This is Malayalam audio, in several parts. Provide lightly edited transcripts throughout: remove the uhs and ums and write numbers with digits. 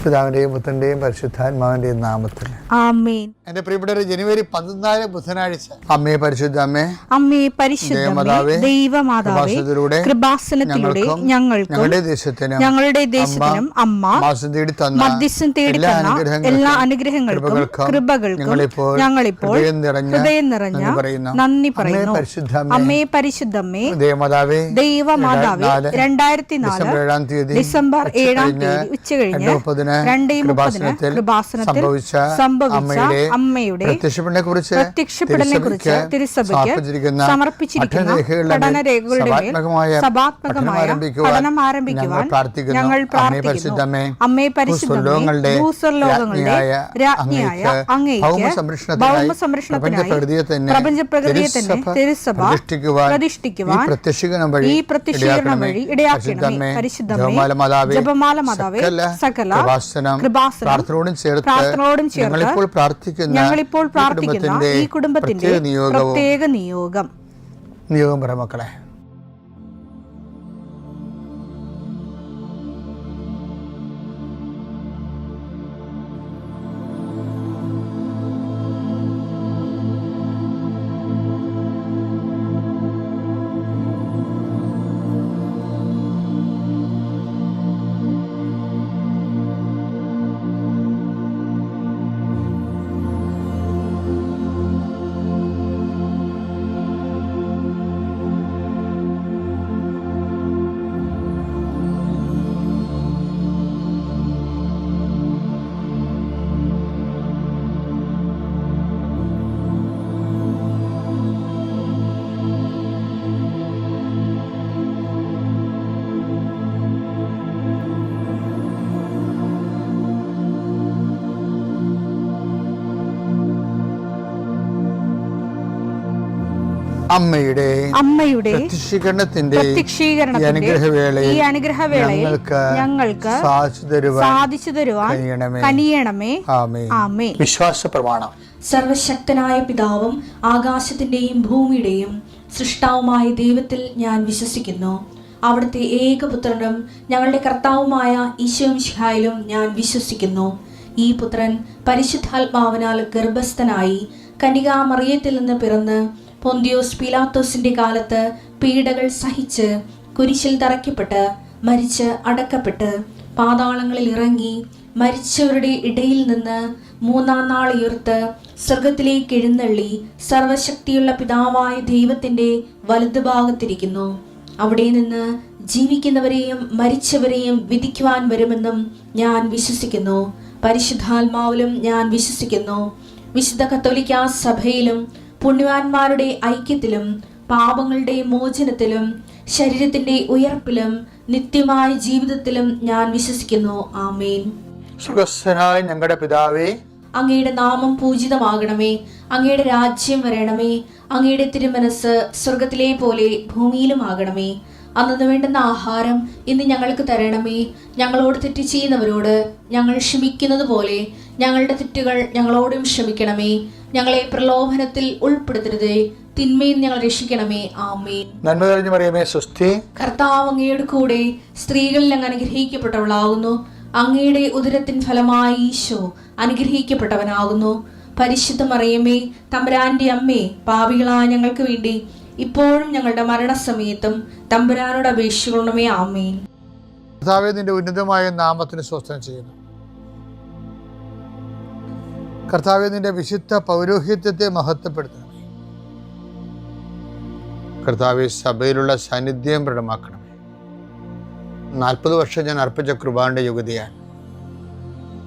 പിതാവിന്റെയും പുത്രന്റെയും പരിശുദ്ധാത്മാവിന്റെയും നാമത്തിൽ ആമേൻ. എന്റെ പ്രിയപ്പെട്ടവരെ, ജനുവരി 14 ബുധനാഴ്ച അമ്മേ പരിശുദ്ധ അമ്മേ, അമ്മേ പരിശുദ്ധമേ, ദൈവമാതാവേ, കൃപാസനത്തിലൂടെ ഞങ്ങളുടെ ദേശത്തിനും അമ്മ മധ്യസ്ഥം തേടി തന്ന എല്ലാ അനുഗ്രഹങ്ങൾക്കും കൃപകൾക്കും ഞങ്ങളിപ്പോൾ ഹൃദയം നിറഞ്ഞ നന്ദി പറയുന്നു. അമ്മേ പരിശുദ്ധമേ, ദൈവമാതാവേ, 2004 ഡിസംബർ 7 ഉച്ചകഴിഞ്ഞ് 2:30 കൃപാസനത്തിൽ സംഭവിച്ച അമ്മയുടെ പ്രത്യക്ഷപ്പെടലിനെക്കുറിച്ച് തിരുസഭയ്ക്ക് സമർപ്പിച്ചിരിക്കുന്ന പഠനരേഖകളുടെ സഭാത്മകമായ പഠനം ആരംഭിക്കുവാൻ ഞങ്ങൾ പ്രാർത്ഥിക്കുന്നു. അമ്മേ പരിശുദ്ധമേ, ഭൂസ്വർലോകങ്ങളുടെ രാജ്ഞിയായ അങ്ങേയ്ക്ക് ഭൗമസംരക്ഷണത്തിനായി പ്രപഞ്ചപ്രകൃതിയെ തന്നെ തിരുസഭ പ്രതിഷ്ഠിക്കുവാൻ ഈ പ്രത്യക്ഷീകരണം വഴി ഇടയാക്കണമേ. പരിശുദ്ധമേ, ജപമാല മാതാവേ, സകല പ്രാർത്ഥനയോടും ചേർത്ത് ഞങ്ങളിപ്പോൾ പ്രാർത്ഥിക്കുന്ന ഈ കുടുംബത്തിന്റെ പ്രത്യേക നിയോഗം പറ മക്കളെ. അമ്മയുടെ പ്രത്യക്ഷീകരണത്തിന്റെ ഈ അനുഗ്രഹവേളയിൽ ഞങ്ങൾക്ക് സാധിച്ചു തരുവാൻ കനിയണമേ. ആമേൻ. വിശ്വാസ പ്രമാണം. സർവശക്തനായ പിതാവും ആകാശത്തിന്റെയും ഭൂമിയുടെയും സൃഷ്ടാവുമായ ദൈവത്തിൽ ഞാൻ വിശ്വസിക്കുന്നു. അവിടുത്തെ ഏകപുത്രനും ഞങ്ങളുടെ കർത്താവുമായ ഈശോമിശിഹായിലും ഞാൻ വിശ്വസിക്കുന്നു. ഈ പുത്രൻ പരിശുദ്ധാത്മാവിനാൽ ഗർഭസ്ഥനായി കന്യകാമറിയത്തിൽ നിന്ന് പിറന്ന് പൊന്തിയോസ് പീലാത്തോസിന്റെ കാലത്ത് പീഡകൾ സഹിച്ച് കുരിശിൽ തറയ്ക്കപ്പെട്ട് മരിച്ച് അടക്കപ്പെട്ട് പാതാളങ്ങളിൽ ഇറങ്ങി മരിച്ചവരുടെ ഇടയിൽ നിന്ന് 3-ാം നാൾ ഉയർത്ത് സ്വർഗത്തിലേക്ക് എഴുന്നള്ളി സർവശക്തിയുള്ള പിതാവായ ദൈവത്തിന്റെ വലതുഭാഗത്തിരിക്കുന്നു. അവിടെ നിന്ന് ജീവിക്കുന്നവരെയും മരിച്ചവരെയും വിധിക്കുവാൻ വരുമെന്നും ഞാൻ വിശ്വസിക്കുന്നു. പരിശുദ്ധാത്മാവിലും ഞാൻ വിശ്വസിക്കുന്നു. വിശുദ്ധ കത്തോലിക്കാ സഭയിലും പുണ്യവാന്മാരുടെ ഐക്യത്തിലും പാപങ്ങളുടെ മോചനത്തിലും ശരീരത്തിന്റെ ഉയർപ്പിലും നിത്യമായ ജീവിതത്തിലും ഞാൻ വിശ്വസിക്കുന്നു. ആമേൻ. സുഖസ്ഥനായ ഞങ്ങളുടെ പിതാവേ, അങ്ങയുടെ നാമം പൂജിതമാകണമേ. അങ്ങയുടെ രാജ്യം വരണമേ. അങ്ങയുടെ തിരുമനസ് സ്വർഗത്തിലെ പോലെ ഭൂമിയിലും ആകണമേ. അന്നു വേണ്ടുന്ന ആഹാരം ഇന്ന് ഞങ്ങൾക്ക് തരണമേ. ഞങ്ങളോട് തെറ്റ് ചെയ്യുന്നവരോട് ഞങ്ങൾ ക്ഷമിക്കുന്നത് പോലെ ഞങ്ങളുടെ തെറ്റുകൾ ഞങ്ങളോടും ക്ഷമിക്കണമേ. ഞങ്ങളെ പ്രലോഭനത്തിൽ ഉൾപ്പെടുത്തരുതേ, തിന്മയിൽ ഞങ്ങൾ രക്ഷിക്കണമേ. ആമേൻ. നന്മ നിറഞ്ഞ മറിയമേ, സ്വസ്തി. കർത്താവ് അങ്ങയുടെ കൂടെ സ്ത്രീകളിൽ അങ്ങ് അനുഗ്രഹിക്കപ്പെട്ടവളാകുന്നു. അങ്ങയുടെ ഉദരത്തിൻ ഫലമായി ഈശോ അനുഗ്രഹിക്കപ്പെട്ടവനാകുന്നു. പരിശുദ്ധ മറിയമേ, തമ്പുരാന്റെ അമ്മേ, പാപികളായ ഞങ്ങൾക്ക് വേണ്ടി ഇപ്പോഴും ഞങ്ങളുടെ മരണസമയത്തും തമ്പുരാനോട് അപേക്ഷിക്കണമേ. ആമേൻ. കർത്താവേ, നിന്റെ ഉന്നതമായ നാമത്തിന് സ്വസ്ഥം ചെയ്യുന്നു. കർത്താവേ, നിന്റെ വിശുദ്ധ പൗരോഹിത്യത്തെ മഹത്വപ്പെടുത്തണമേ. കർത്താവേ, സഭയിലുള്ള സാന്നിധ്യം പ്രകടമാക്കണമേ. 40 വർഷം ഞാൻ അർപ്പിച്ച കൃപാന്റെ യുഗതിയാൽ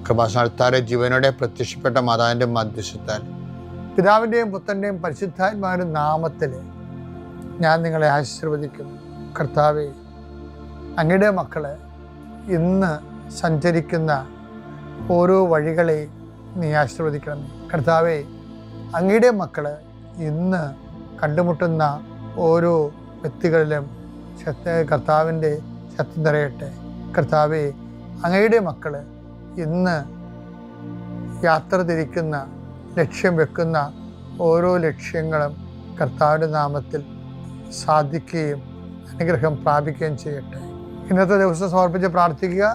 കൃപാസനത്താരെ ജീവനോടെ പ്രത്യക്ഷപ്പെട്ട മാതാവിന്റെ മധ്യസ്ഥത്താൽ പിതാവിന്റെയും പുത്രന്റെയും പരിശുദ്ധാത്മാവിന്റെ നാമത്തിൽ ഞാൻ നിങ്ങളെ ആശീർവദിക്കുന്നു. കർത്താവേ, അങ്ങയുടെ മക്കളെ ഇന്ന് സഞ്ചരിക്കുന്ന ഓരോ വഴികളെ നീ ആശീർവദിക്കണമേ. കർത്താവേ, അങ്ങയുടെ മക്കൾ ഇന്ന് കണ്ടുമുട്ടുന്ന ഓരോ വ്യക്തികളിലും കർത്താവിൻ്റെ ശക്തി നിറയട്ടെ. കർത്താവേ, അങ്ങയുടെ മക്കൾ ഇന്ന് യാത്ര തിരിക്കുന്ന ലക്ഷ്യം വെക്കുന്ന ഓരോ ലക്ഷ്യങ്ങളും കർത്താവിൻ്റെ നാമത്തിൽ സാധിക്കുകയും അനുഗ്രഹം പ്രാപിക്കുകയും ചെയ്യട്ടെ. ഇന്നത്തെ ദിവസം സമർപ്പിച്ച് പ്രാർത്ഥിക്കുക.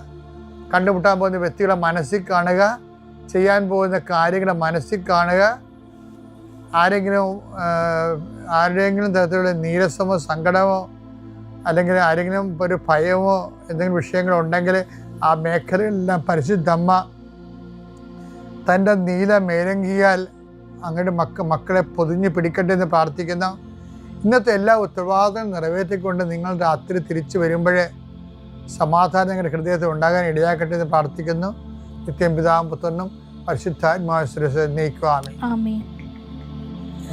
കണ്ടുമുട്ടാൻ പോകുന്ന വ്യക്തികളെ മനസ്സിൽ കാണുക, ചെയ്യാൻ പോകുന്ന കാര്യങ്ങളെ മനസ്സിൽ കാണുക. ആരുടെയെങ്കിലും തരത്തിലുള്ള നീരസമോ സങ്കടമോ അല്ലെങ്കിൽ ആരെങ്കിലും ഒരു ഭയമോ എന്തെങ്കിലും വിഷയങ്ങളുണ്ടെങ്കിൽ ആ മേഖലകളിലെല്ലാം പരിശുദ്ധമ്മ തൻ്റെ നീല മേലങ്കിയാൽ അങ്ങോട്ട് മക്കളെ പൊതിഞ്ഞ് പിടിക്കട്ടെ എന്ന് പ്രാർത്ഥിക്കുന്ന. ഇന്നത്തെ എല്ലാ ഉത്തരവാദിത്തങ്ങളും നിറവേറ്റിക്കൊണ്ട് നിങ്ങൾ രാത്രി തിരിച്ചു വരുമ്പോഴേ സമാധാനം നിങ്ങളുടെ ഹൃദയത്തിൽ ഉണ്ടാകാൻ ഇടയാക്കട്ടെ എന്ന് പ്രാർത്ഥിക്കുന്നു. നിത്യം പിതാവും പുത്രനും പരിശുദ്ധാത്മാവിനെ നയിക്കുവാമേ.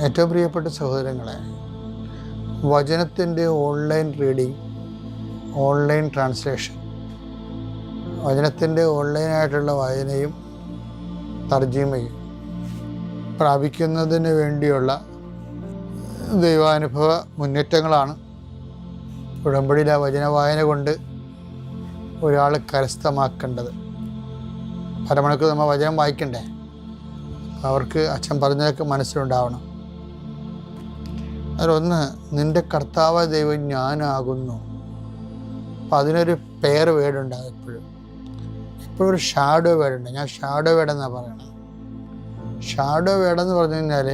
ഏറ്റവും പ്രിയപ്പെട്ട സഹോദരങ്ങളെ, വചനത്തിൻ്റെ ഓൺലൈൻ റീഡിങ്, ഓൺലൈൻ ട്രാൻസ്ലേഷൻ, വചനത്തിൻ്റെ ഓൺലൈനായിട്ടുള്ള വായനയും തർജ്ജിമയും പ്രാപിക്കുന്നതിന് വേണ്ടിയുള്ള ദൈവാനുഭവ മുന്നേറ്റങ്ങളാണ്. ഉടമ്പടിയിലെ വചന വായന കൊണ്ട് ഒരാൾ കരസ്ഥമാക്കേണ്ടത്. അരമണിക്കൂർ നമ്മൾ വചനം വായിക്കണ്ടേ? അവർക്ക് അച്ഛൻ പറഞ്ഞതൊക്കെ മനസ്സിലുണ്ടാവണം. അതിലൊന്ന്, നിൻ്റെ കർത്താവ് ദൈവം ഞാനാകുന്നു. അപ്പം അതിനൊരു പേർ വേർഡുണ്ട്. എപ്പോഴും ഒരു ഷാഡോ വേർഡുണ്ട്. ഞാൻ ഷാഡോ വേർഡെന്നാണ് പറയണത്. ഷാഡോ വേർഡെന്ന് പറഞ്ഞു കഴിഞ്ഞാൽ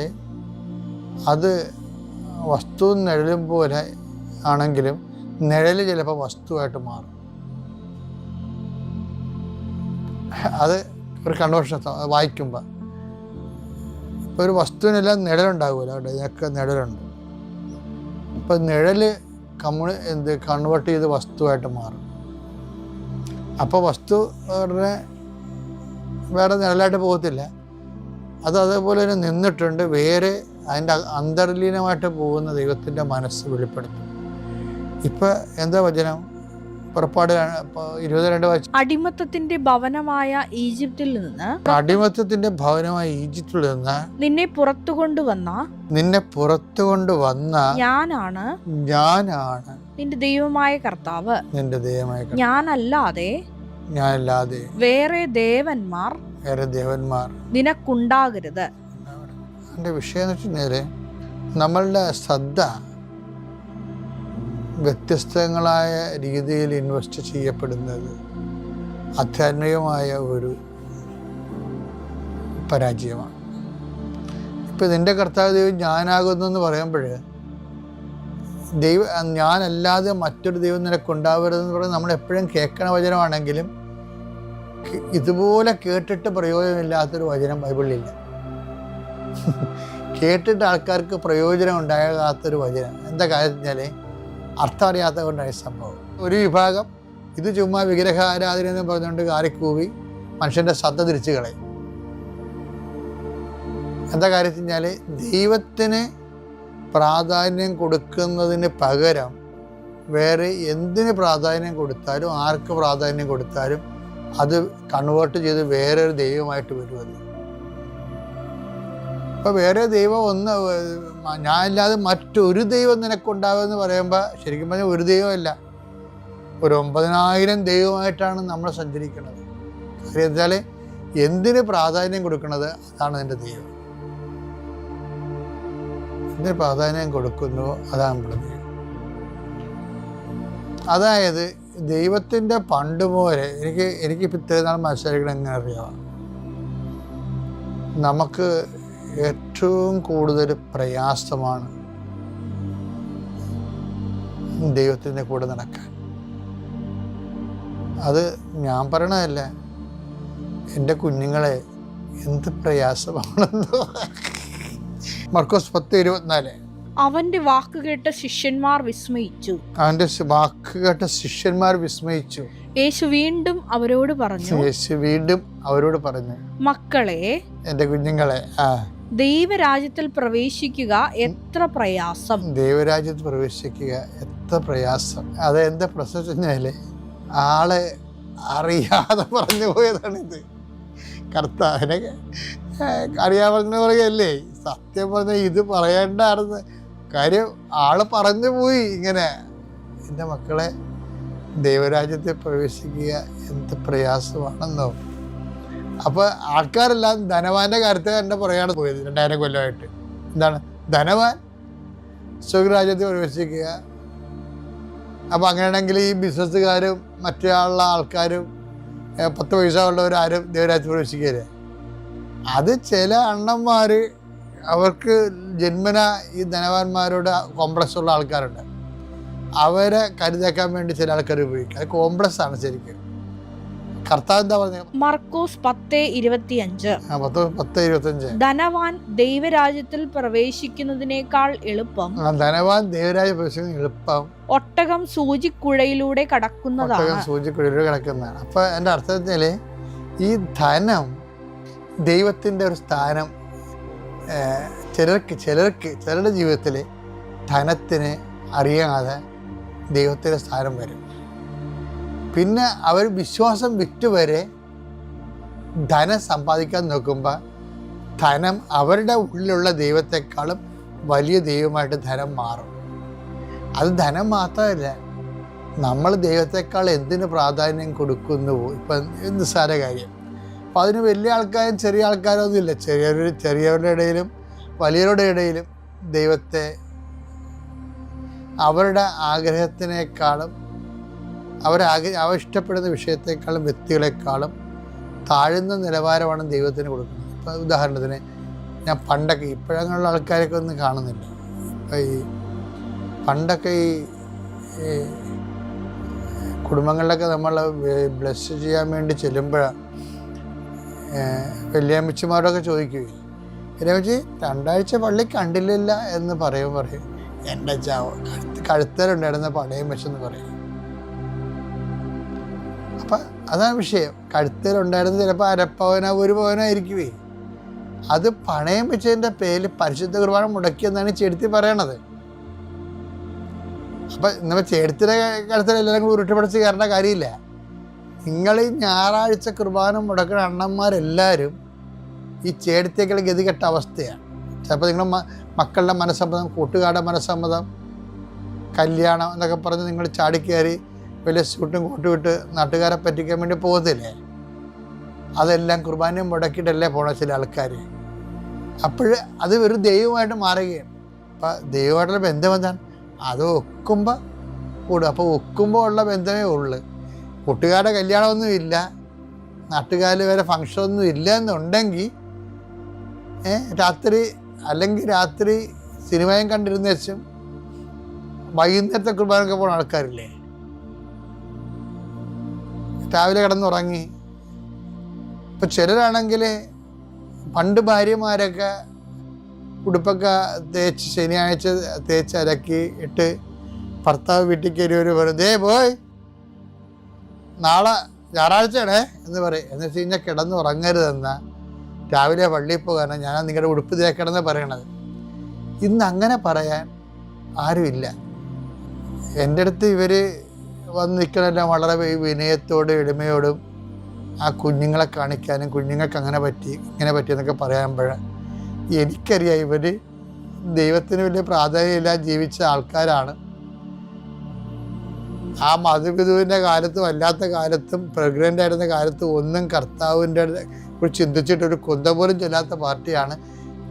അത് വസ്തു നിഴലും പോലെ ആണെങ്കിലും നിഴൽ ചിലപ്പോൾ വസ്തുവായിട്ട് മാറും. അത് ഒരു കൺവേർഷൻ വായിക്കുമ്പോൾ ഇപ്പോൾ ഒരു വസ്തുവിനെല്ലാം നിഴലുണ്ടാകുമല്ലോ. അവിടെ ഇതിനൊക്കെ നിഴലുണ്ട്. അപ്പോൾ നിഴൽ കൺവേർട്ട് ചെയ്ത് വസ്തുവായിട്ട് മാറും. അപ്പോൾ വസ്തു വേറെ നിഴലായിട്ട് പോകത്തില്ല. അത് അതേപോലെ തന്നെ നിന്നിട്ടുണ്ട്. വേറെ അതിൻ്റെ അന്തർലീനമായിട്ട് പോകുന്ന ദൈവത്തിൻ്റെ മനസ്സ് വെളിപ്പെടുത്തും. ഇപ്പം എന്താ വചനം? പുറപ്പാട് 22 വായിച്ചു. അടിമത്തത്തിന്റെ ഭവനമായ ഈജിപ്തിൽ നിന്ന് നിന്നെ പുറത്തു കൊണ്ടുവന്ന ഞാനാണ് നിന്റെ ദൈവമായ കർത്താവ്. ഞാനല്ലാതെ വേറെ ദേവന്മാർ നിനക്കുണ്ടാകരുത്. എൻ്റെ വിഷയം എന്ന് വെച്ചാൽ നമ്മളുടെ ശ്രദ്ധ വ്യത്യസ്തങ്ങളായ രീതിയിൽ ഇൻവെസ്റ്റ് ചെയ്യപ്പെടുന്നത് ആധ്യാത്മികമായ ഒരു പരാജയമാണ്. ഇപ്പം നിൻ്റെ കർത്താവ് ദൈവം ഞാനാകുന്നു എന്ന് പറയുമ്പോൾ ഞാനല്ലാതെ മറ്റൊരു ദൈവം നിനക്കുണ്ടാവരുതെന്ന് പറയുന്നത് നമ്മൾ എപ്പോഴും കേൾക്കണ വചനമാണെങ്കിലും ഇതുപോലെ കേട്ടിട്ട് പ്രയോജനമില്ലാത്തൊരു വചനം ബൈബിളിലില്ല. കേട്ടിട്ട് ആൾക്കാർക്ക് പ്രയോജനം ഉണ്ടാകാത്തൊരു വചനം. എന്താ കാര്യം വെച്ചാൽ അർത്ഥം അറിയാത്ത കൊണ്ടാണ് സംഭവം. ഒരു വിഭാഗം ഇത് ചുമ്മാ വിഗ്രഹാരാധന എന്ന് പറഞ്ഞുകൊണ്ട് കാറിക്കൂവി മനുഷ്യൻ്റെ ശ്രദ്ധ തിരിച്ചു കളയും. എന്താ കാര്യം വെച്ചാൽ ദൈവത്തിന് പ്രാധാന്യം കൊടുക്കുന്നതിന് പകരം വേറെ എന്തിന് പ്രാധാന്യം കൊടുത്താലും ആർക്ക് പ്രാധാന്യം കൊടുത്താലും അത് കൺവേർട്ട് ചെയ്ത് വേറൊരു ദൈവമായിട്ട് വരുമത്. അപ്പോൾ വേറെ ദൈവം ഞാനില്ലാതെ മറ്റൊരു ദൈവം നിനക്കുണ്ടാകുമെന്ന് പറയുമ്പോൾ ശരിക്കും പറഞ്ഞാൽ ഒരു ദൈവമല്ല, ഒരു 9000 ദൈവമായിട്ടാണ് നമ്മൾ സഞ്ചരിക്കുന്നത്. കാര്യം വെച്ചാൽ എന്തിന് പ്രാധാന്യം കൊടുക്കുന്നത് അതാണ് എൻ്റെ ദൈവം. എന്തിന് പ്രാധാന്യം കൊടുക്കുന്നുവോ അതാണ് നമ്മുടെ ദൈവം. അതായത് ദൈവത്തിൻ്റെ പണ്ട് പോലെ എനിക്കിപ്പോൾ ഇത്രയും നാൾ മനസ്സിലാക്കണം. എങ്ങനെ അറിയാം, നമുക്ക് ഏറ്റവും കൂടുതൽ പ്രയാസമാണ് ദൈവത്തിൻ്റെ കൂടെ നടക്കാൻ. അത് ഞാൻ പറയണതല്ല, എൻ്റെ കുഞ്ഞുങ്ങളെ എന്ത് പ്രയാസമാണെന്നോ. മർക്കോസ് 10:24. അവന്റെ വാക്ക് കേട്ട ശിഷ്യന്മാർ വിസ്മയിച്ചു. യേശു വീണ്ടും അവരോട് പറഞ്ഞു, മക്കളെ, എൻ്റെ കുഞ്ഞുങ്ങളെ, ദൈവരാജ്യത്തിൽ പ്രവേശിക്കുക എത്ര പ്രയാസം. അതെന്താ പ്രശ്നം വെച്ചാല് ആളെ അറിയാതെ പറഞ്ഞു പോയതാണിത്. കർത്താവിനെ അറിയാമെന്ന് പറയല്ലേ, സത്യം പറഞ്ഞ ഇത് പറയേണ്ടായിരുന്നു. കാര്യം ആള് പറഞ്ഞു പോയി ഇങ്ങനെ, എൻ്റെ മക്കളെ ദൈവരാജ്യത്തിൽ പ്രവേശിക്കുക എന്ത് പ്രയാസമാണെന്നോ. അപ്പോൾ ആൾക്കാരെല്ലാം ധനവാന്റെ കാര്യത്തിൽ തന്നെ പറയാണ് പോയത് 2000 കൊല്ലമായിട്ട്. എന്താണ് ധനവാൻ സ്വർഗ്ഗരാജ്യത്തിൽ പ്രവേശിക്കുക. അപ്പോൾ അങ്ങനെയാണെങ്കിൽ ഈ ബിസിനസ്സുകാരും മറ്റുള്ള ആൾക്കാരും 10 പൈസ ഉള്ളവർ ആരും ദൈവരാജ്യത്തിൽ പ്രവേശിക്കുകയില്ല. അത് ചില അണ്ണന്മാർ, അവർക്ക് ജന്മന ഈ ധനവാന്മാരോട് കോംപ്ലക്സ് ഉള്ള ആൾക്കാരുണ്ട്. അവരെ കരുതാക്കാൻ വേണ്ടി ചില ആൾക്കാർ ഉപയോഗിക്കുക. അത് കോംപ്ലക്സ് ആണ് ശരിക്കും. കർത്താവ് എന്താ പറഞ്ഞത്? മർക്കോസ് 10:25. 10:25. ധനവാൻ ദൈവരാജ്യത്തിൽ പ്രവേശിക്കുന്നതിനേക്കാൾ എളുപ്പം ധനവാൻ ദൈവരാജ്യം പ്രവേശിക്കുന്നത് എളുപ്പം ഒട്ടകം സൂചിക്കുഴയിലൂടെ കടക്കുന്നതാണ്. സൂചിക്കുഴയിലൂടെ കിടക്കുന്നതാണ്. അപ്പൊ എൻ്റെ അർത്ഥത്തിൽ ഈ ധനം ദൈവത്തിൻ്റെ ഒരു സ്ഥാനം ചിലരുടെ ജീവിതത്തിൽ ധനത്തിന് അറിയാതെ ദൈവത്തിൻ്റെ സ്ഥാനം വരും. പിന്നെ അവർ വിശ്വാസം വിറ്റുവരെ ധനം സമ്പാദിക്കാൻ നോക്കുമ്പോൾ ധനം അവരുടെ ഉള്ളിലുള്ള ദൈവത്തെക്കാളും വലിയ ദൈവമായിട്ട് ധനം മാറും. അത് ധനം മാത്രമല്ല, നമ്മൾ ദൈവത്തെക്കാൾ എന്തിന് പ്രാധാന്യം കൊടുക്കുന്നുവോ. ഇപ്പം നിസ്സാര കാര്യം. അപ്പം അതിന് വലിയ ആൾക്കാരും ചെറിയ ആൾക്കാരൊന്നും ഇല്ല. ചെറിയവരുടെ ഇടയിലും വലിയവരുടെ ഇടയിലും ദൈവത്തെ അവരുടെ ആഗ്രഹത്തിനേക്കാളും അവർ ഇഷ്ടപ്പെടുന്ന വിഷയത്തെക്കാളും വ്യക്തികളെക്കാളും താഴ്ന്ന നിലവാരമാണ് ദൈവത്തിന് കൊടുക്കുന്നത്. ഇപ്പം ഉദാഹരണത്തിന് ഞാൻ പണ്ടൊക്കെ, ഇപ്പോഴങ്ങനെയുള്ള ആൾക്കാരൊക്കെ ഒന്നും കാണുന്നില്ല. പണ്ടൊക്കെ ഈ കുടുംബങ്ങളിലൊക്കെ നമ്മൾ ബ്ലെസ് ചെയ്യാൻ വേണ്ടി ചെല്ലുമ്പോഴാണ് വല്യമ്മച്ചിമാരൊക്കെ ചോദിക്കുകയും, വല്യമ്മച്ചി 2 ആഴ്ച പള്ളി കണ്ടില്ല എന്ന് പറയും. എൻ്റെ കഴുത്തലുണ്ടായിരുന്ന പടയം വെച്ചെന്ന് പറയും. അപ്പം അതാണ് വിഷയം. കഴുത്തലുണ്ടായിരുന്നത് ചിലപ്പോൾ 1/2 പവനോ 1 പവനോ ആയിരിക്കുമേ. അത് പണയം വെച്ചതിൻ്റെ പേരിൽ പരിശുദ്ധ കുർബാന മുടക്കിയെന്നാണ് ചെടുത്തി പറയണത്. അപ്പം നമ്മൾ ചെടുത്തിയുടെ കഴുത്തിൽ എല്ലാവരും കൂടി ഉരുട്ടിപ്പടച്ച് കയറേണ്ട കാര്യമില്ല. നിങ്ങൾ ഈ ഞായറാഴ്ച കുർബാന മുടക്കുന്ന അണ്ണന്മാരെല്ലാവരും ഈ ചേടത്തേക്കുള്ള ഗതികെട്ട അവസ്ഥയാണ്. ചിലപ്പോൾ നിങ്ങളുടെ മക്കളുടെ മനസ്സമ്മതം, കൂട്ടുകാരുടെ മനസ്സമ്മതം, കല്യാണം എന്നൊക്കെ പറഞ്ഞ് നിങ്ങൾ ചാടിക്കയറി വലിയ സ്യൂട്ടും കൂട്ടുവിട്ട് നാട്ടുകാരെ പറ്റിക്കാൻ വേണ്ടി പോകത്തില്ലേ? അതെല്ലാം കുർബാനയും മുടക്കിയിട്ടല്ലേ പോണ ചില ആൾക്കാർ. അപ്പോൾ അത് ഒരു ദൈവമായിട്ട് മാറുകയാണ്. അപ്പം ദൈവമായിട്ടുള്ള ബന്ധം എന്താണ്? അത് ഒക്കുമ്പോൾ കൂടും. അപ്പോൾ ഒക്കുമ്പോൾ ഉള്ള ബന്ധമേ ഉള്ളൂ. കൂട്ടുകാരുടെ കല്യാണമൊന്നും ഇല്ല, നാട്ടുകാരിൽ വരെ ഫങ്ഷനൊന്നും ഇല്ല എന്നുണ്ടെങ്കിൽ രാത്രി സിനിമയും കണ്ടിരുന്ന ശേഷം വൈകുന്നേരത്തെ കുർബാനൊക്കെ പോകുന്ന ആൾക്കാരില്ലേ? രാവിലെ കിടന്നുറങ്ങി. ഇപ്പം ചിലരാണെങ്കിൽ പണ്ട് ഭാര്യമാരൊക്കെ ഉടുപ്പൊക്കെ തേച്ച് ശനിയാഴ്ച തേച്ച് അലക്കി ഇട്ട് ഭർത്താവ് വീട്ടിൽ കയറി ഒരു വെറുതെ പോയി നാളെ ഞായറാഴ്ചയാണേ എന്ന് പറയും. എന്ന് വെച്ച് കഴിഞ്ഞാൽ കിടന്നുറങ്ങരുതെന്ന, രാവിലെ പള്ളിയിൽ പോകാനാണ് ഞാൻ നിങ്ങളുടെ ഉടുപ്പ് തേക്കണമെന്ന് പറയണത്. ഇന്ന് അങ്ങനെ പറയാൻ ആരുമില്ല. എൻ്റെ അടുത്ത് ഇവർ വന്ന് നിൽക്കണമെല്ലാം വളരെ വിനയത്തോടും എളിമയോടും ആ കുഞ്ഞുങ്ങളെ കാണിക്കാനും കുഞ്ഞുങ്ങൾക്ക് അങ്ങനെ പറ്റി ഇങ്ങനെ പറ്റിയെന്നൊക്കെ പറയുമ്പോൾ എനിക്കറിയാം ഇവർ ദൈവത്തിന് വലിയ പ്രാധാന്യമില്ലാതെ ജീവിച്ച ആൾക്കാരാണ്. ആ മധുപിതുവിൻ്റെ കാലത്തും അല്ലാത്ത കാലത്തും പ്രഗ്നൻ്റ് ആയിരുന്ന കാലത്തും ഒന്നും കർത്താവിൻ്റെ കുറിച്ച് ചിന്തിച്ചിട്ടൊരു കൊന്ത പോലും ചെല്ലാത്ത പാർട്ടിയാണ്.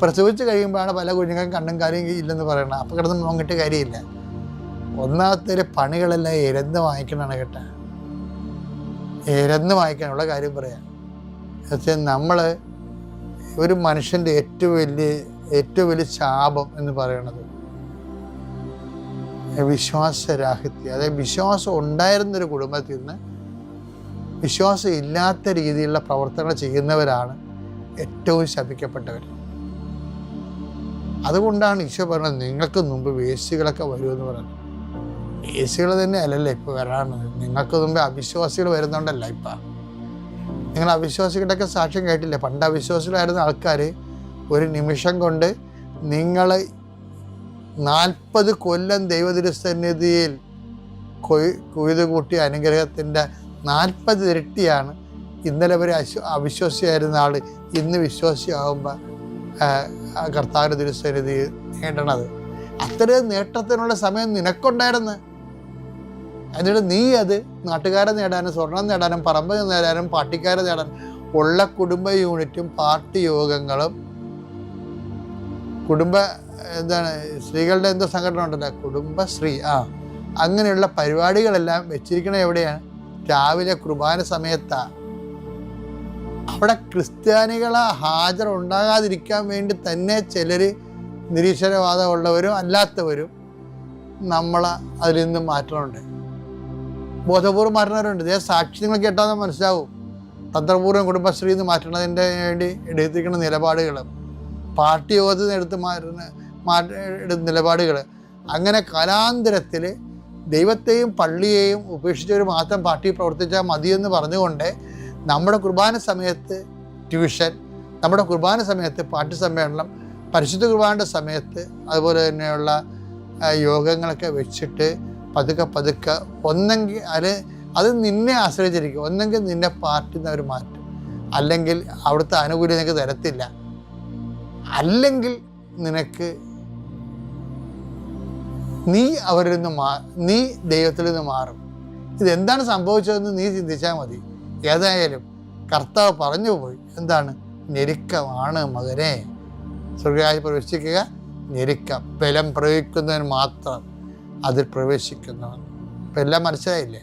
പ്രസവിച്ച് കഴിയുമ്പോഴാണ് പല കുഞ്ഞുങ്ങൾക്കും കണ്ണും കാര്യം ഇല്ലെന്ന് പറയണം. അപ്പം കിടന്ന് നോക്കിയിട്ട് കാര്യമില്ല. ഒന്നാമത്തെ പണികളെല്ലാം ഇരന്ന് വാങ്ങിക്കണമാണ് കേട്ടോ. ഇരന്ന് വാങ്ങിക്കാനുള്ള കാര്യം പറയാം. പക്ഷേ നമ്മൾ ഒരു മനുഷ്യൻ്റെ ഏറ്റവും വലിയ ശാപം എന്ന് പറയണത് വിശ്വാസരാഹിത്യം. അതായത് വിശ്വാസം ഉണ്ടായിരുന്നൊരു കുടുംബത്തിൽ നിന്ന് വിശ്വാസം ഇല്ലാത്ത രീതിയിലുള്ള പ്രവർത്തനങ്ങൾ ചെയ്യുന്നവരാണ് ഏറ്റവും ശപിക്കപ്പെട്ടവർ. അതുകൊണ്ടാണ് ഈശോ പറഞ്ഞത് നിങ്ങൾക്ക് മുമ്പ് വേശ്യകളൊക്കെ വരുമെന്ന് പറഞ്ഞത്. വേശ്യകൾ തന്നെ അല്ലല്ലേ ഇപ്പോൾ വരാണത്, നിങ്ങൾക്ക് മുമ്പ് അവിശ്വാസികൾ വരുന്നുണ്ടല്ല. ഇപ്പം നിങ്ങൾ അവിശ്വാസികളുടെയൊക്കെ സാക്ഷ്യം കേട്ടില്ലേ? പണ്ട് അവിശ്വാസികളായിരുന്ന ആൾക്കാർ ഒരു നിമിഷം കൊണ്ട് നിങ്ങൾ 40 കൊല്ലം ദൈവതിരുസന്നിധിയിൽ കൊയ്തു കൂട്ടിയ അനുഗ്രഹത്തിൻ്റെ 40 ഇരട്ടിയാണ് ഇന്നലെ വരെ അവിശ്വാസിയായിരുന്ന ആൾ ഇന്ന് വിശ്വാസിയാകുമ്പോൾ കർത്താവിൻ്റെ തിരുസന്നിധി നേടണത്. അത്രയും നേട്ടത്തിനുള്ള സമയം നിനക്കുണ്ടായിരുന്നു. എന്നിട്ട് നീ അത് നാട്ടുകാരെ നേടാനും സ്വർണം നേടാനും പറമ്പ് നേടാനും പാർട്ടിക്കാരെ നേടാനും ഉള്ള കുടുംബ യൂണിറ്റും പാർട്ടി യോഗങ്ങളും സ്ത്രീകളുടെ എന്തോ സംഘടന ഉണ്ടല്ലോ, കുടുംബശ്രീ, അങ്ങനെയുള്ള പരിപാടികളെല്ലാം വെച്ചിരിക്കണത് എവിടെയാണ്? രാവിലെ കുർബാന സമയത്താണ്. അവിടെ ക്രിസ്ത്യാനികളെ ഹാജർ ഉണ്ടാകാതിരിക്കാൻ വേണ്ടി തന്നെ ചിലർ നിരീശ്വരവാദമുള്ളവരും അല്ലാത്തവരും നമ്മളെ അതിൽ നിന്ന് മാറ്റണമുണ്ട്. ബോധപൂർവ്വം മാറ്റുന്നവരുണ്ട്. ഇതേ സാക്ഷി നിങ്ങൾ കേട്ടാൽ മനസ്സിലാവും. തന്ത്രപൂർവ്വം കുടുംബശ്രീ എന്ന് മാറ്റണതിൻ്റെ വേണ്ടി എടുത്തിരിക്കുന്ന നിലപാടുകൾ, പാർട്ടി യോഗത്തിൽ നിന്ന് എടുത്ത നിലപാടുകൾ, അങ്ങനെ കാലാന്തരത്തിൽ ദൈവത്തെയും പള്ളിയെയും ഉപേക്ഷിച്ചവർ മാത്രം പാർട്ടി പ്രവർത്തിച്ചാൽ മതിയെന്ന് പറഞ്ഞുകൊണ്ട് നമ്മുടെ കുർബാന സമയത്ത് ട്യൂഷൻ, നമ്മുടെ കുർബാന സമയത്ത് പാർട്ടി സമ്മേളനം, പരിശുദ്ധ കുർബാനയുടെ സമയത്ത് അതുപോലെ തന്നെയുള്ള യോഗങ്ങളൊക്കെ വെച്ചിട്ട് പതുക്കെ ഒന്നെങ്കിൽ അത് നിന്നെ ആശ്രയിച്ചിരിക്കും. ഒന്നെങ്കിൽ നിന്നെ പാർട്ടിയിൽ നിന്ന് അവർ മാറ്റും, അല്ലെങ്കിൽ അവിടുത്തെ ആനുകൂല്യം നിനക്ക് തരത്തില്ല, അല്ലെങ്കിൽ നിനക്ക് നീ അവരിൽ നിന്ന് നീ ദൈവത്തിൽ നിന്ന് മാറും. ഇതെന്താണ് സംഭവിച്ചതെന്ന് നീ ചിന്തിച്ചാൽ മതി. ഏതായാലും കർത്താവ് പറഞ്ഞു പോയി, എന്താണ്? ഞെരുക്കമാണ് മകനെ, സ്വർഗ്ഗരാജ്യത്തിൽ പ്രവേശിക്കുക ഞെരുക്കം, ബലം പ്രയോഗിക്കുന്നതിന് മാത്രം അതിൽ പ്രവേശിക്കുന്നവൻ. ഇപ്പം എല്ലാം മനസ്സിലായില്ലേ?